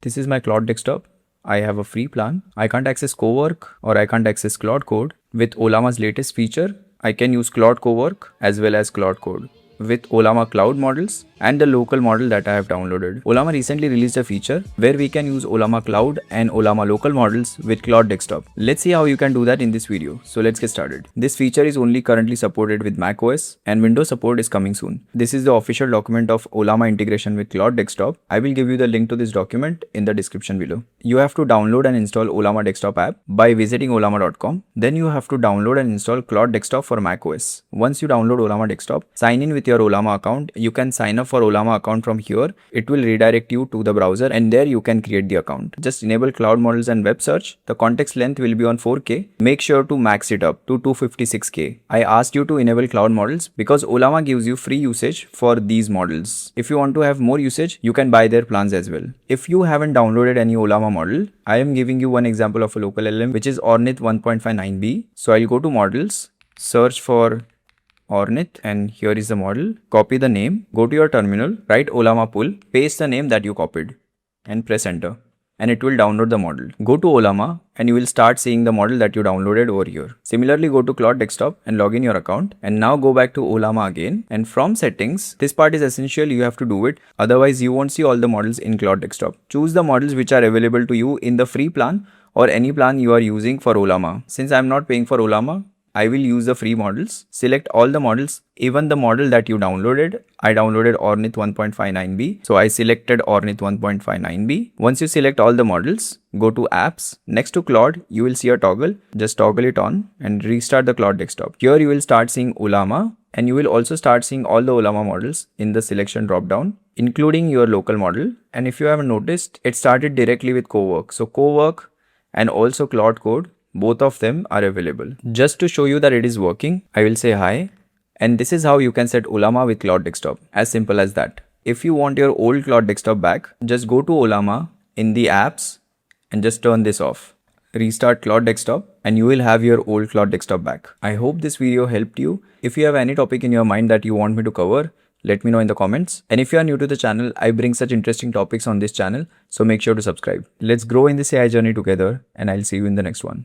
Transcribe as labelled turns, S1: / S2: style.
S1: This is my Claude Desktop. I have a free plan. I can't access Cowork or I can't access Claude Code. With Ollama's latest feature, I can use Claude Cowork as well as Claude Code with Ollama cloud models and the local model that I have downloaded. Ollama recently released a feature where we can use Ollama cloud and Ollama local models with Claude Desktop. Let's see how you can do that in this video. So let's get started. This feature is only currently supported with macOS and Windows support is coming soon. This is the official document of Ollama integration with Claude Desktop. I will give you the link to this document in the description below. You have to download and install Ollama Desktop app by visiting ollama.com. Then you have to download and install Claude Desktop for macOS. Once you download Ollama Desktop, sign in with your Ollama account. You can sign up for Ollama account from here. It will redirect you to the browser and there you can create the account. Just enable cloud models and web search. The context length will be on 4K. Make sure to max it up to 256K. I asked you to enable cloud models because Ollama gives you free usage for these models. If you want to have more usage, you can buy their plans as well. If you haven't downloaded any Ollama model, I am giving you one example of a local LLM which is Ornith 1.59b. So I'll go to models, search for Ornith and here is the model. Copy the name, go to your terminal, write Ollama pull, paste the name that you copied and press enter and it will download the model. Go to Ollama and you will start seeing the model that you downloaded over here. Similarly, go to Claude Desktop and log in your account and now go back to Ollama again and from settings, this part is essential, you have to do it. Otherwise, you won't see all the models in Claude Desktop. Choose the models which are available to you in the free plan or any plan you are using for Ollama. Since I am not paying for Ollama, I will use the free models. Select all the models, even the model that you downloaded. I downloaded Ornith 1.59b. So I selected Ornith 1.59b. Once you select all the models, go to apps. Next to Claude, you will see a toggle. Just toggle it on and restart the Claude Desktop. Here you will start seeing Ollama and you will also start seeing all the Ollama models in the selection dropdown, including your local model. And if you haven't noticed, it started directly with Cowork. So Cowork and also Claude Code, both of them are available. Just to show you that it is working, I will say hi. And this is how you can set Ollama with Claude Desktop. As simple as that. If you want your old Claude Desktop back, just go to Ollama in the apps and just turn this off. Restart Claude Desktop and you will have your old Claude Desktop back. I hope this video helped you. If you have any topic in your mind that you want me to cover, let me know in the comments. And if you are new to the channel, I bring such interesting topics on this channel, so make sure to subscribe. Let's grow in this AI journey together and I'll see you in the next one.